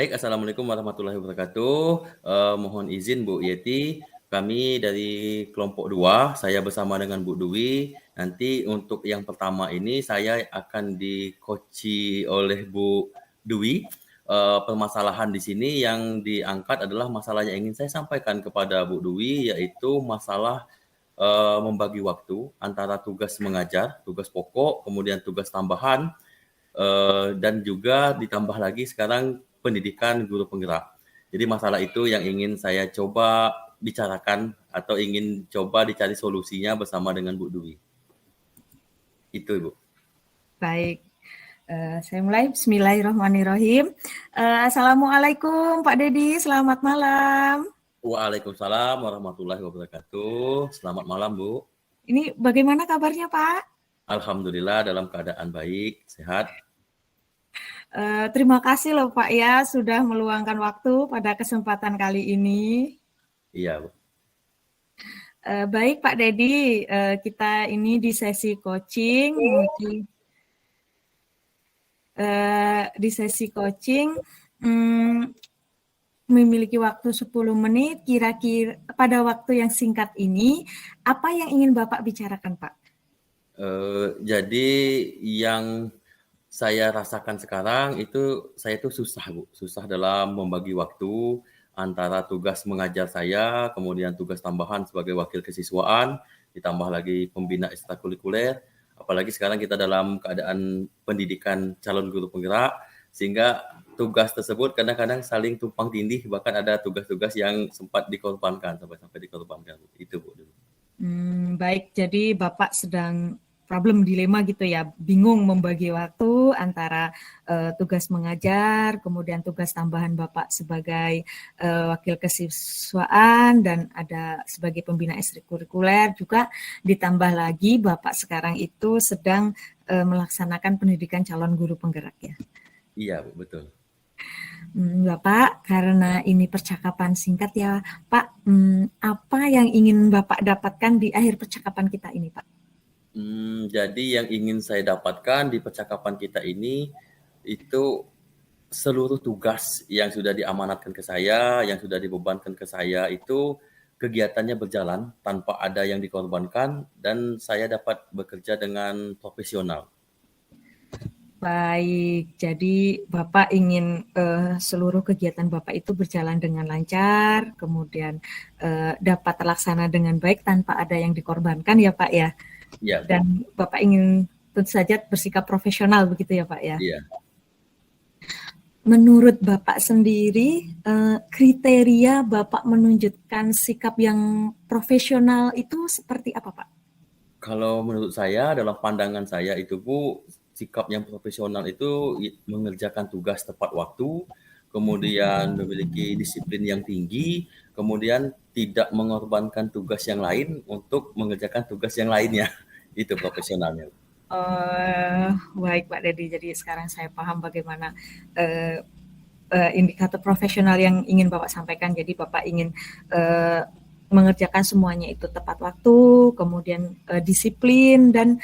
Baik, Assalamualaikum warahmatullahi wabarakatuh. Mohon izin Bu Yeti, kami dari kelompok 2, saya bersama dengan Bu Dwi. Nanti untuk yang pertama ini saya akan di-coachi oleh Bu Dwi. Permasalahan di sini yang diangkat adalah masalah yang ingin saya sampaikan kepada Bu Dwi, yaitu masalah membagi waktu antara tugas mengajar, tugas pokok, kemudian tugas tambahan, dan juga ditambah lagi sekarang pendidikan guru penggerak. Jadi masalah itu yang ingin saya coba bicarakan atau ingin coba dicari solusinya bersama dengan Bu Dwi. Itu Ibu. Baik, saya mulai. Bismillahirrahmanirrahim. Assalamualaikum Pak Dedi, selamat malam. Waalaikumsalam warahmatullahi wabarakatuh. Selamat malam Bu. Ini bagaimana kabarnya Pak? Alhamdulillah dalam keadaan baik, sehat. Terima kasih loh Pak ya sudah meluangkan waktu pada kesempatan kali ini. Iya Bu. Baik Pak Dedi, kita ini di sesi coaching, memiliki waktu 10 menit, kira-kira pada waktu yang singkat ini, apa yang ingin Bapak bicarakan Pak? Jadi yang saya rasakan sekarang itu saya tuh susah Bu, susah dalam membagi waktu antara tugas mengajar saya, kemudian tugas tambahan sebagai wakil kesiswaan, ditambah lagi pembina ekstrakurikuler, apalagi sekarang kita dalam keadaan pendidikan calon guru penggerak, sehingga tugas tersebut kadang-kadang saling tumpang tindih, bahkan ada tugas-tugas yang sempat dikorbankan, sampai dikorbankan. Itu Bu. Baik, jadi Bapak sedang problem dilema gitu ya, bingung membagi waktu antara tugas mengajar, kemudian tugas tambahan Bapak sebagai wakil kesiswaan dan ada sebagai pembina ekstrakurikuler juga, ditambah lagi Bapak sekarang itu sedang melaksanakan pendidikan calon guru penggerak ya. Iya, betul. Bapak, karena ini percakapan singkat ya, Pak, apa yang ingin Bapak dapatkan di akhir percakapan kita ini, Pak? Jadi yang ingin saya dapatkan di percakapan kita ini, itu seluruh tugas yang sudah diamanatkan ke saya, yang sudah dibebankan ke saya itu kegiatannya berjalan tanpa ada yang dikorbankan dan saya dapat bekerja dengan profesional. Baik, jadi Bapak ingin seluruh kegiatan Bapak itu berjalan dengan lancar, kemudian dapat terlaksana dengan baik tanpa ada yang dikorbankan ya Pak ya? Iya. Dan Bapak ingin tentu saja bersikap profesional begitu ya Pak ya? Iya. Menurut Bapak sendiri, kriteria Bapak menunjukkan sikap yang profesional itu seperti apa Pak? Kalau menurut saya, dalam pandangan saya itu Bu, sikap yang profesional itu mengerjakan tugas tepat waktu, kemudian memiliki disiplin yang tinggi, kemudian tidak mengorbankan tugas yang lain untuk mengerjakan tugas yang lainnya. Itu profesionalnya. Baik Pak Dedi, jadi sekarang saya paham bagaimana indikator profesional yang ingin Bapak sampaikan. Jadi Bapak ingin mengerjakan semuanya itu tepat waktu, kemudian disiplin dan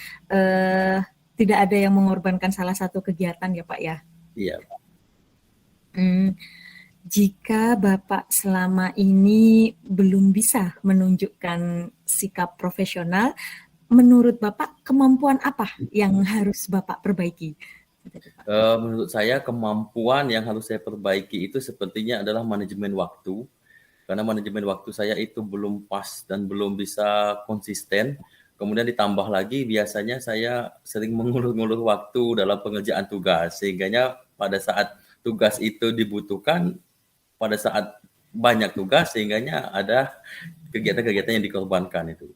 tidak ada yang mengorbankan salah satu kegiatan ya Pak ya? Iya. Jika Bapak selama ini belum bisa menunjukkan sikap profesional, menurut Bapak kemampuan apa yang harus Bapak perbaiki? Menurut saya kemampuan yang harus saya perbaiki itu sepertinya adalah manajemen waktu. Karena manajemen waktu saya itu belum pas dan belum bisa konsisten. Kemudian ditambah lagi biasanya saya sering mengulur-ngulur waktu dalam pengerjaan tugas. Sehingganya pada saat tugas itu dibutuhkan, pada saat banyak tugas, sehingganya ada kegiatan-kegiatan yang dikorbankan itu.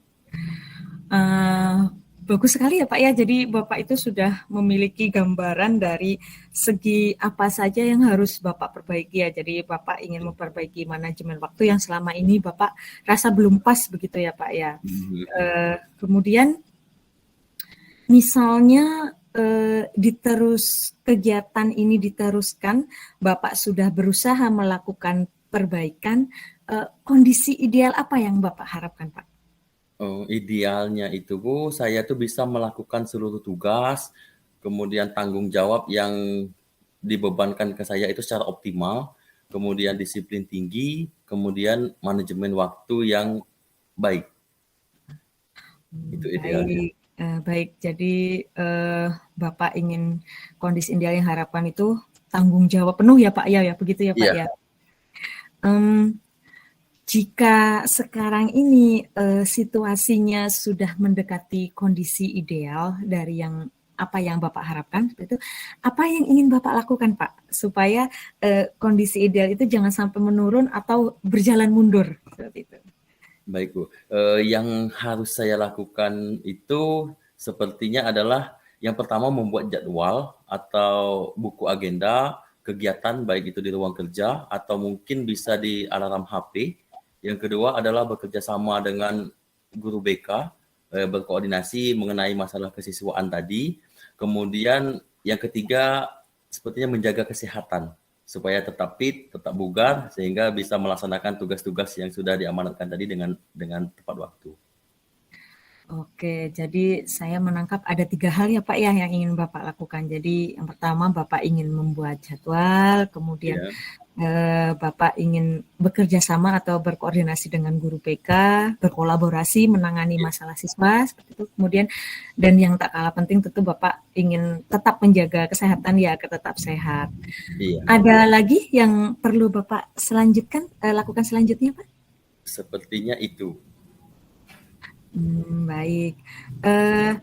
Bagus sekali ya Pak ya, jadi Bapak itu sudah memiliki gambaran dari segi apa saja yang harus Bapak perbaiki ya. Jadi Bapak ingin memperbaiki manajemen waktu yang selama ini Bapak rasa belum pas begitu ya Pak ya. Kemudian misalnya kegiatan ini diteruskan, Bapak sudah berusaha melakukan perbaikan, kondisi ideal apa yang Bapak harapkan Pak? Idealnya itu Bu, saya tuh bisa melakukan seluruh tugas, kemudian tanggung jawab yang dibebankan ke saya itu secara optimal, kemudian disiplin tinggi, kemudian manajemen waktu yang baik. Itu idealnya. Baik, baik. Jadi Bapak ingin kondisi ideal yang harapan itu tanggung jawab penuh ya Pak ya, ya begitu ya Pak Iya, ya. Em, Jika sekarang ini situasinya sudah mendekati kondisi ideal dari yang apa yang Bapak harapkan, itu apa yang ingin Bapak lakukan Pak supaya kondisi ideal itu jangan sampai menurun atau berjalan mundur seperti itu. baik Bu. Yang harus saya lakukan itu sepertinya adalah yang pertama membuat jadwal atau buku agenda kegiatan baik itu di ruang kerja atau mungkin bisa di alarm HP. Yang kedua adalah bekerja sama dengan guru BK, berkoordinasi mengenai masalah kesiswaan tadi. Kemudian yang ketiga sepertinya menjaga kesehatan supaya tetap fit, tetap bugar sehingga bisa melaksanakan tugas-tugas yang sudah diamanatkan tadi dengan tepat waktu. Oke, jadi saya menangkap ada 3 hal ya Pak ya yang ingin Bapak lakukan. Jadi yang pertama Bapak ingin membuat jadwal, kemudian Ya, Bapak ingin bekerja sama atau berkoordinasi dengan guru PK, berkolaborasi menangani ya, masalah siswa seperti itu. Kemudian dan yang tak kalah penting tentu Bapak ingin tetap menjaga kesehatan ya, tetap sehat. iya. Ada lagi yang perlu Bapak lakukan selanjutnya Pak? Sepertinya itu. Baik. Eh,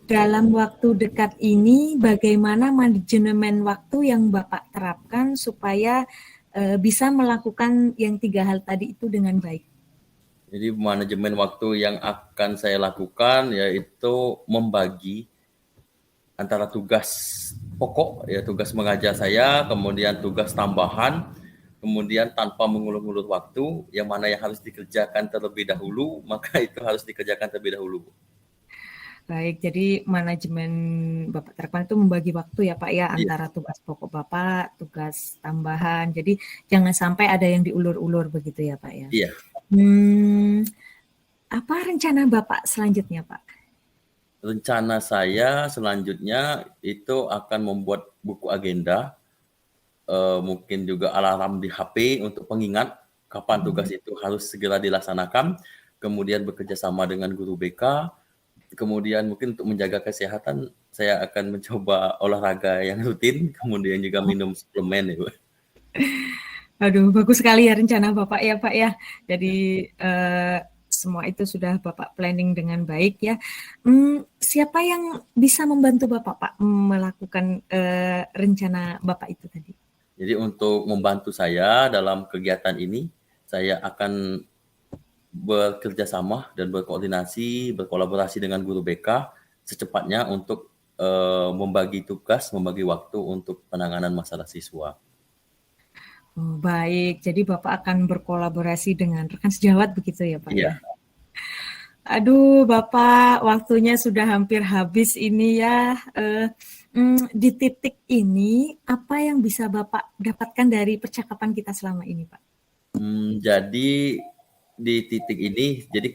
Dalam waktu dekat ini, bagaimana manajemen waktu yang Bapak terapkan supaya bisa melakukan yang 3 hal tadi itu dengan baik? Jadi manajemen waktu yang akan saya lakukan yaitu membagi antara tugas pokok ya tugas mengajar saya, kemudian tugas tambahan, kemudian tanpa mengulur-ulur waktu, yang mana yang harus dikerjakan terlebih dahulu, maka itu harus dikerjakan terlebih dahulu. Baik, jadi manajemen Bapak terapkan itu membagi waktu ya Pak ya Iya, antara tugas pokok Bapak, tugas tambahan. Jadi jangan sampai ada yang diulur-ulur begitu ya Pak ya. iya. Hmm, Apa rencana Bapak selanjutnya Pak? Rencana saya selanjutnya itu akan membuat buku agenda, mungkin juga alarm di HP untuk pengingat kapan tugas itu harus segera dilaksanakan, kemudian bekerja sama dengan guru BK, kemudian mungkin untuk menjaga kesehatan saya akan mencoba olahraga yang rutin, kemudian juga minum suplemen ya, Bu. Aduh, bagus sekali ya rencana Bapak ya, Pak ya. Jadi Ya. semua itu sudah Bapak planning dengan baik ya. Siapa yang bisa membantu Bapak, Pak, melakukan rencana Bapak itu tadi? Jadi untuk membantu saya dalam kegiatan ini, saya akan bekerja sama dan berkoordinasi, berkolaborasi dengan guru BK secepatnya untuk membagi tugas, membagi waktu untuk penanganan masalah siswa. Oh, baik, jadi Bapak akan berkolaborasi dengan rekan sejawat begitu ya, Pak ya? Iya, Aduh, Bapak, waktunya sudah hampir habis ini ya. Di titik ini, apa yang bisa Bapak dapatkan dari percakapan kita selama ini, Pak? jadi di titik ini, jadi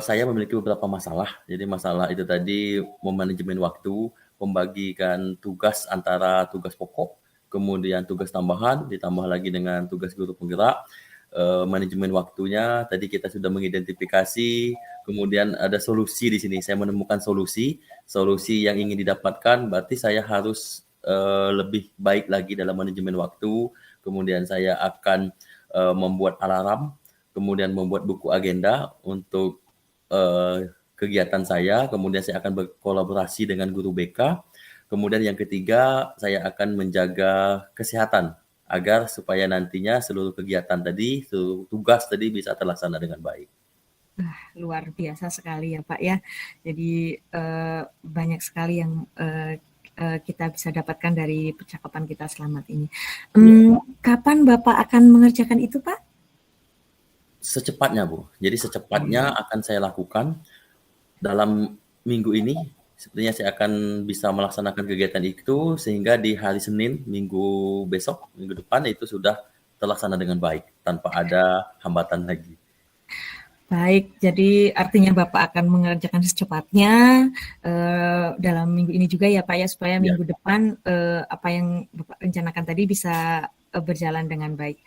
saya memiliki beberapa masalah. Jadi masalah itu tadi memanajemen waktu, membagikan tugas antara tugas pokok, kemudian tugas tambahan, ditambah lagi dengan tugas guru penggerak, manajemen waktunya. Tadi kita sudah mengidentifikasi, kemudian ada solusi di sini. Saya menemukan solusi yang ingin didapatkan. Berarti saya harus lebih baik lagi dalam manajemen waktu. Kemudian saya akan membuat alarm, kemudian membuat buku agenda untuk kegiatan saya, kemudian saya akan berkolaborasi dengan guru BK, kemudian yang ketiga saya akan menjaga kesehatan agar supaya nantinya seluruh kegiatan tadi, seluruh tugas tadi bisa terlaksana dengan baik. Luar biasa sekali ya Pak ya. Jadi banyak sekali yang kita bisa dapatkan dari percakapan kita selamat ini. Kapan Bapak akan mengerjakan itu Pak? Secepatnya Bu, jadi secepatnya akan saya lakukan dalam minggu ini. Sepertinya saya akan bisa melaksanakan kegiatan itu sehingga di hari Senin minggu besok, minggu depan itu sudah terlaksana dengan baik tanpa ada hambatan lagi. Baik, jadi artinya Bapak akan mengerjakan secepatnya dalam minggu ini juga ya Pak ya, supaya Ya, minggu depan apa yang Bapak rencanakan tadi bisa berjalan dengan baik.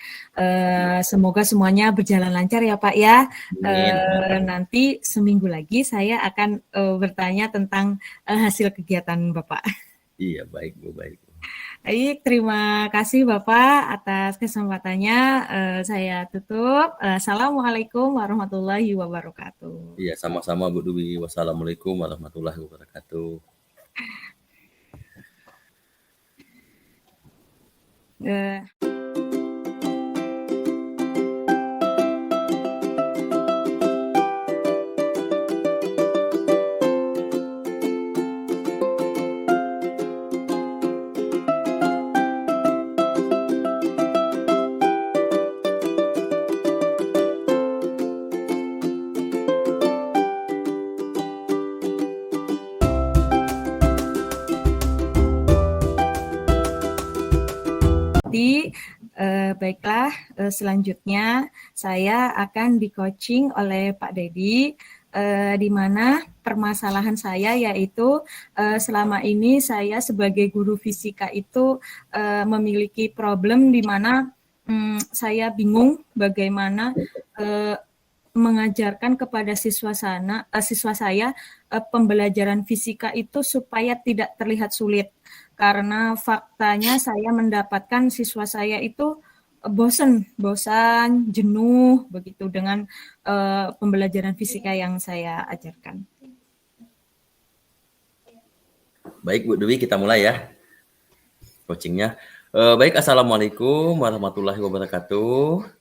Semoga semuanya berjalan lancar ya Pak ya. amin. Nanti seminggu lagi saya akan bertanya tentang hasil kegiatan Bapak. Iya, baik Bu, baik. Baik, terima kasih Bapak atas kesempatannya. Saya tutup. Assalamualaikum warahmatullahi wabarakatuh. Iya, sama-sama Bu Dwi. Wassalamualaikum warahmatullahi wabarakatuh. Eh, Baiklah, selanjutnya saya akan di-coaching oleh Pak Dedi, di mana permasalahan saya yaitu selama ini saya sebagai guru fisika itu memiliki problem di mana saya bingung bagaimana mengajarkan kepada siswa saya pembelajaran fisika itu supaya tidak terlihat sulit. Karena faktanya saya mendapatkan siswa saya itu bosan, jenuh begitu dengan pembelajaran fisika yang saya ajarkan. Baik Bu Dwi, kita mulai ya coachingnya. Baik, Assalamualaikum warahmatullahi wabarakatuh.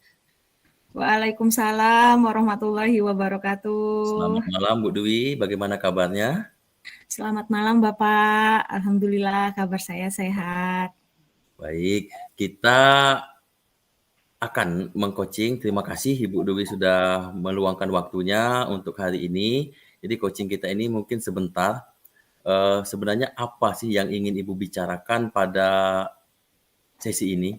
Waalaikumsalam warahmatullahi wabarakatuh. Selamat malam Bu Dwi, bagaimana kabarnya? Selamat malam Bapak, alhamdulillah kabar saya sehat. Baik, kita akan meng-coaching. Terima kasih Ibu Dwi sudah meluangkan waktunya untuk hari ini. Jadi coaching kita ini mungkin sebentar. Sebenarnya apa sih yang ingin Ibu bicarakan pada sesi ini?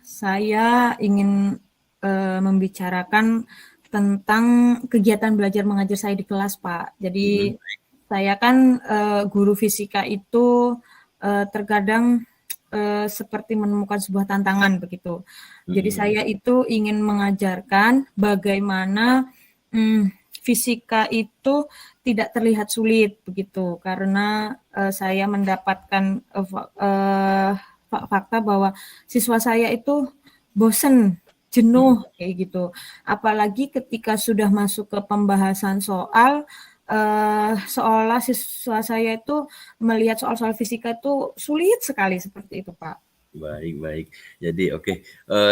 Saya ingin membicarakan tentang kegiatan belajar mengajar saya di kelas, Pak. Jadi saya kan guru fisika itu terkadang seperti menemukan sebuah tantangan begitu. Jadi saya itu ingin mengajarkan bagaimana fisika itu tidak terlihat sulit begitu, karena saya mendapatkan fakta bahwa siswa saya itu bosen, jenuh kayak gitu. Apalagi ketika sudah masuk ke pembahasan soal, seolah siswa saya itu melihat soal-soal fisika itu sulit sekali seperti itu, Pak. Baik. Jadi oke.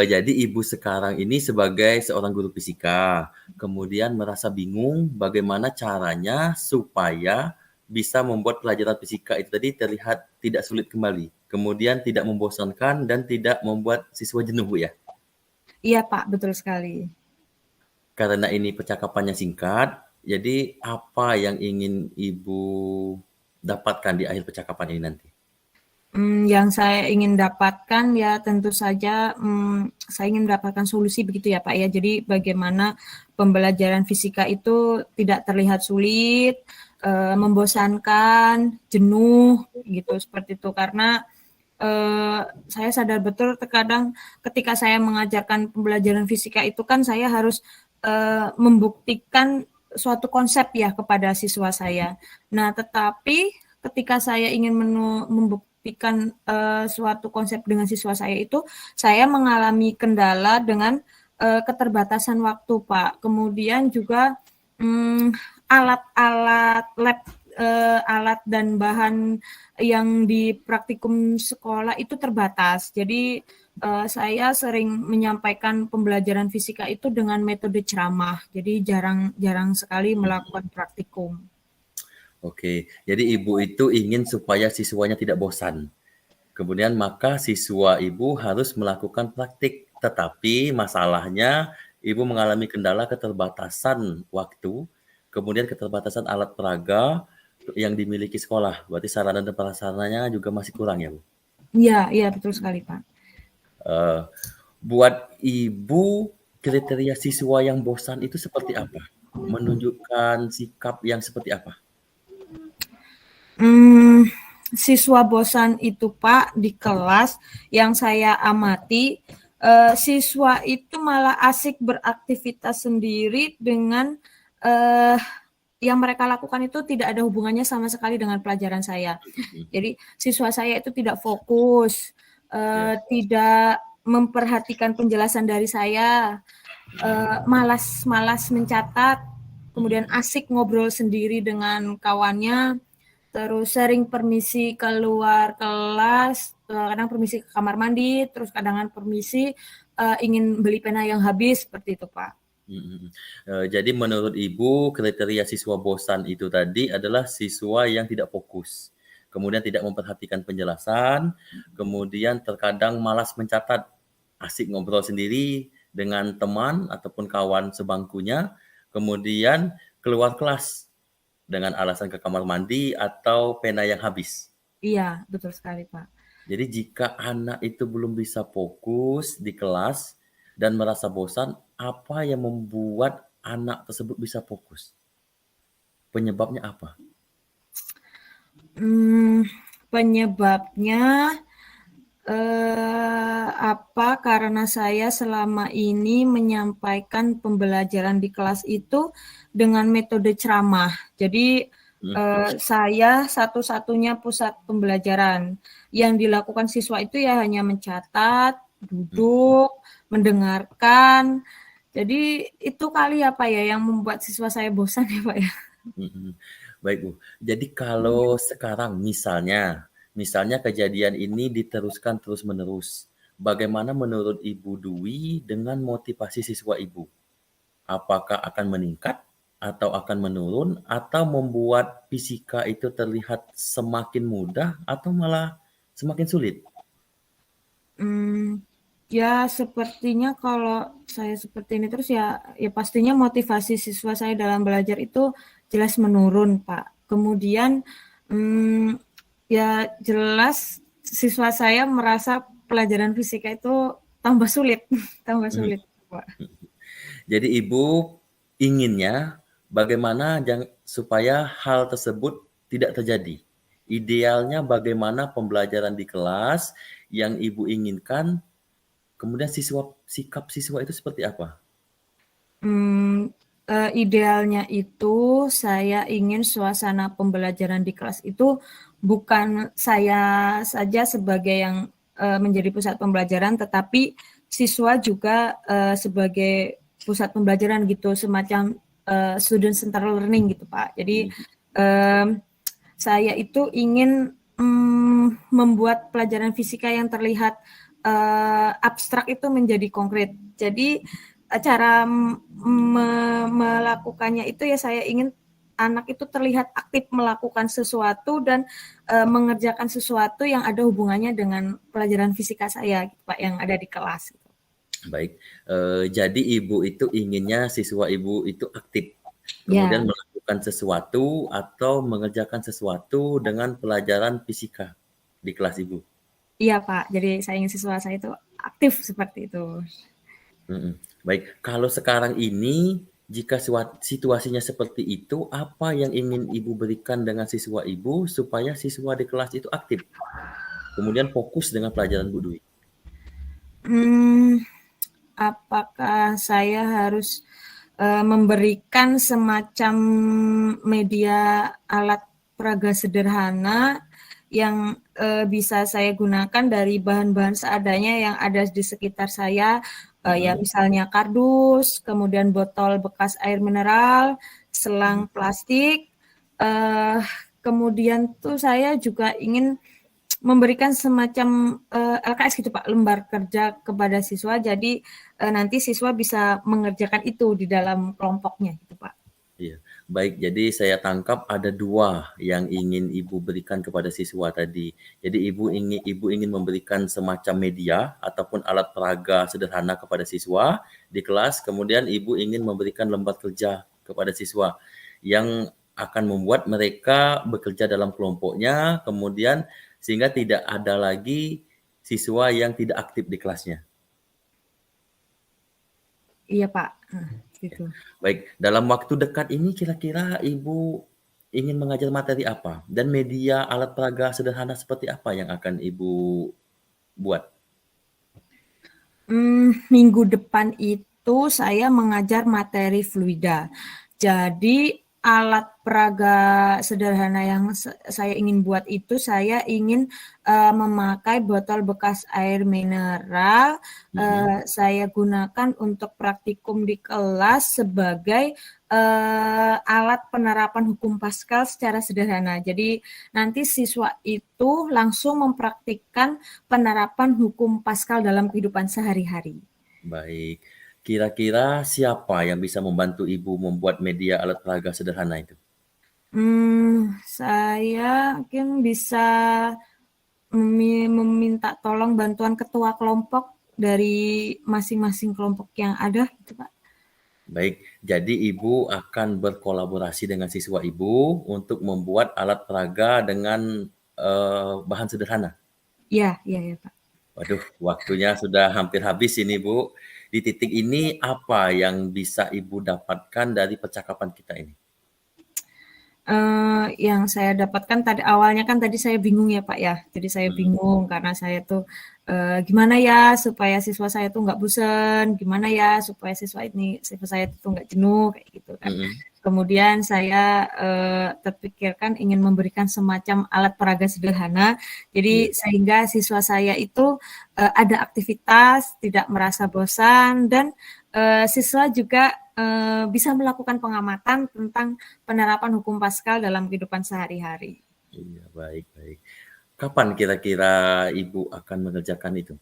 Jadi Ibu sekarang ini sebagai seorang guru fisika, kemudian merasa bingung bagaimana caranya supaya bisa membuat pelajaran fisika itu tadi terlihat tidak sulit kembali, kemudian tidak membosankan dan tidak membuat siswa jenuh, Bu ya? Iya, Pak, betul sekali. Karena ini percakapannya singkat, jadi apa yang ingin Ibu dapatkan di akhir percakapan ini nanti? Yang saya ingin dapatkan ya tentu saja saya ingin mendapatkan solusi begitu ya Pak ya. Jadi bagaimana pembelajaran fisika itu tidak terlihat sulit, membosankan, jenuh gitu seperti itu. Karena saya sadar betul terkadang ketika saya mengajarkan pembelajaran fisika itu kan saya harus membuktikan suatu konsep ya kepada siswa saya. Nah, tetapi ketika saya ingin membuktikan suatu konsep dengan siswa saya itu, saya mengalami kendala dengan keterbatasan waktu, Pak. Kemudian juga alat-alat lab, alat dan bahan yang di praktikum sekolah itu terbatas. Jadi saya sering menyampaikan pembelajaran fisika itu dengan metode ceramah. Jadi jarang sekali melakukan praktikum. Oke, jadi Ibu itu ingin supaya siswanya tidak bosan. Kemudian maka siswa Ibu harus melakukan praktik. Tetapi masalahnya Ibu mengalami kendala keterbatasan waktu, kemudian keterbatasan alat peraga yang dimiliki sekolah. Berarti sarana dan prasarananya juga masih kurang ya, Bu? Iya, betul sekali, Pak. Buat Ibu, kriteria siswa yang bosan itu seperti apa? Menunjukkan sikap yang seperti apa? Hmm, Siswa bosan itu Pak di kelas yang saya amati, siswa itu malah asik beraktivitas sendiri dengan eh, yang mereka lakukan itu tidak ada hubungannya sama sekali dengan pelajaran saya. Mhm, Jadi siswa saya itu tidak fokus, ya, tidak memperhatikan penjelasan dari saya, malas mencatat, kemudian mhm, asik ngobrol sendiri dengan kawannya, terus sering permisi keluar kelas, kadang permisi ke kamar mandi, terus kadang permisi ingin beli pena yang habis seperti itu, Pak. mhm. Jadi menurut Ibu kriteria siswa bosan itu tadi adalah siswa yang tidak fokus, kemudian tidak memperhatikan penjelasan, kemudian terkadang malas mencatat, asik ngobrol sendiri dengan teman ataupun kawan sebangkunya, kemudian keluar kelas dengan alasan ke kamar mandi atau pena yang habis. Iya, betul sekali, Pak. Jadi jika anak itu belum bisa fokus di kelas dan merasa bosan, apa yang membuat anak tersebut bisa fokus? Penyebabnya apa? Hmm, Penyebabnya apa, karena saya selama ini menyampaikan pembelajaran di kelas itu dengan metode ceramah. Jadi, Mhm, saya satu-satunya pusat pembelajaran. Yang dilakukan siswa itu ya hanya mencatat, mhm, duduk, mendengarkan. Jadi itu kali ya, Pak, ya, yang membuat siswa saya bosan ya, Pak, ya? mhm. Baik, Bu. Jadi kalau sekarang misalnya kejadian ini diteruskan terus-menerus, bagaimana menurut Ibu Dwi dengan motivasi siswa Ibu? Apakah akan meningkat atau akan menurun atau membuat fisika itu terlihat semakin mudah atau malah semakin sulit? Ya sepertinya kalau saya seperti ini terus ya pastinya motivasi siswa saya dalam belajar itu jelas menurun, Pak. Kemudian, mmm, ya jelas siswa saya merasa pelajaran fisika itu tambah sulit tambah Mhm. sulit, Pak. Jadi Ibu inginnya bagaimana supaya hal tersebut tidak terjadi? Idealnya bagaimana pembelajaran di kelas yang Ibu inginkan, kemudian sikap siswa itu seperti apa? Mmm, Idealnya itu saya ingin suasana pembelajaran di kelas itu bukan saya saja sebagai yang, menjadi pusat pembelajaran, tetapi siswa juga, sebagai pusat pembelajaran gitu, semacam, student centered learning gitu, Pak. Jadi, Mhm, mmm, saya itu ingin, membuat pelajaran fisika yang terlihat, abstrak itu menjadi konkret. Jadi, cara melakukannya itu ya saya ingin anak itu terlihat aktif melakukan sesuatu dan, mengerjakan sesuatu yang ada hubungannya dengan pelajaran fisika saya gitu, Pak, yang ada di kelas. baik, jadi Ibu itu inginnya siswa Ibu itu aktif, kemudian Ya, melakukan sesuatu atau mengerjakan sesuatu dengan pelajaran fisika di kelas Ibu? iya, Pak. Jadi saya ingin siswa saya itu aktif seperti itu. Mhm. Baik, kalau sekarang ini jika situasinya seperti itu, apa yang ingin Ibu berikan dengan siswa Ibu supaya siswa di kelas itu aktif, kemudian fokus dengan pelajaran Bu Dwi? Mmm, Apakah saya harus, memberikan semacam media alat peraga sederhana yang, bisa saya gunakan dari bahan-bahan seadanya yang ada di sekitar saya, ya Mhm, misalnya kardus, kemudian botol bekas air mineral, mhm, selang plastik, eee, kemudian tuh saya juga ingin memberikan semacam, LKS gitu Pak, lembar kerja kepada siswa, jadi, nanti siswa bisa mengerjakan itu di dalam kelompoknya gitu Pak. iya. Baik, jadi saya tangkap ada 2 yang ingin Ibu berikan kepada siswa tadi. Jadi Ibu ingin memberikan semacam media ataupun alat peraga sederhana kepada siswa di kelas, kemudian Ibu ingin memberikan lembar kerja kepada siswa yang akan membuat mereka bekerja dalam kelompoknya, kemudian sehingga tidak ada lagi siswa yang tidak aktif di kelasnya. Iya Pak, gitu. Baik, dalam waktu dekat ini kira-kira Ibu ingin mengajar materi apa? Dan media alat peraga sederhana seperti apa yang akan Ibu buat? Minggu depan itu saya mengajar materi fluida. Jadi alat peraga sederhana yang saya ingin buat itu saya ingin memakai botol bekas air mineral. Saya gunakan untuk praktikum di kelas sebagai alat penerapan hukum Pascal secara sederhana. Jadi nanti siswa itu langsung mempraktikkan penerapan hukum Pascal dalam kehidupan sehari-hari. Baik, kira-kira siapa yang bisa membantu Ibu membuat media alat peraga sederhana itu? Saya mungkin bisa meminta tolong bantuan ketua kelompok dari masing-masing kelompok yang ada, gitu Pak. Baik, jadi Ibu akan berkolaborasi dengan siswa Ibu untuk membuat alat peraga dengan bahan sederhana. Iya, iya, ya Pak. Waduh, waktunya sudah hampir habis ini, Bu. Di titik ini apa yang bisa Ibu dapatkan dari percakapan kita ini? Yang saya dapatkan awalnya kan tadi saya bingung ya Pak ya. Jadi saya bingung karena saya tuh gimana ya supaya siswa saya tuh nggak bosan, gimana ya supaya siswa saya tuh nggak jenuh kayak gitu kan. Kemudian saya terpikirkan ingin memberikan semacam alat peraga sederhana, jadi sehingga siswa saya itu ada aktivitas, tidak merasa bosan, dan siswa juga bisa melakukan pengamatan tentang penerapan hukum Pascal dalam kehidupan sehari-hari. Iya, baik. Kapan kira-kira Ibu akan mengerjakan itu?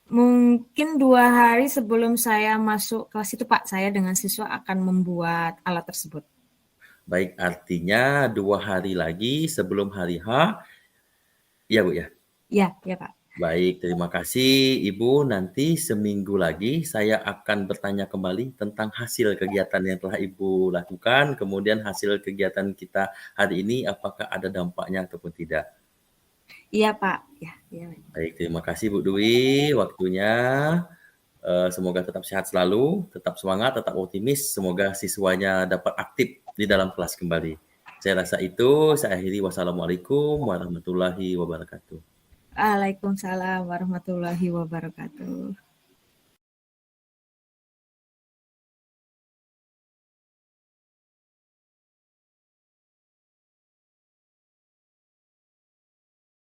Mungkin 2 hari sebelum saya masuk kelas itu Pak, saya dengan siswa akan membuat alat tersebut. Baik, artinya 2 hari lagi sebelum hari H, iya Bu ya? Iya Pak. Baik, terima kasih Ibu. Nanti seminggu lagi saya akan bertanya kembali tentang hasil kegiatan yang telah Ibu lakukan, kemudian hasil kegiatan kita hari ini apakah ada dampaknya ataupun tidak. Iya Pak, ya. Baik, terima kasih Bu Dwi waktunya. Semoga tetap sehat selalu, tetap semangat, tetap optimis. Semoga siswanya dapat aktif di dalam kelas kembali. Saya rasa itu, saya akhiri. Wassalamualaikum warahmatullahi wabarakatuh. Waalaikumsalam warahmatullahi wabarakatuh.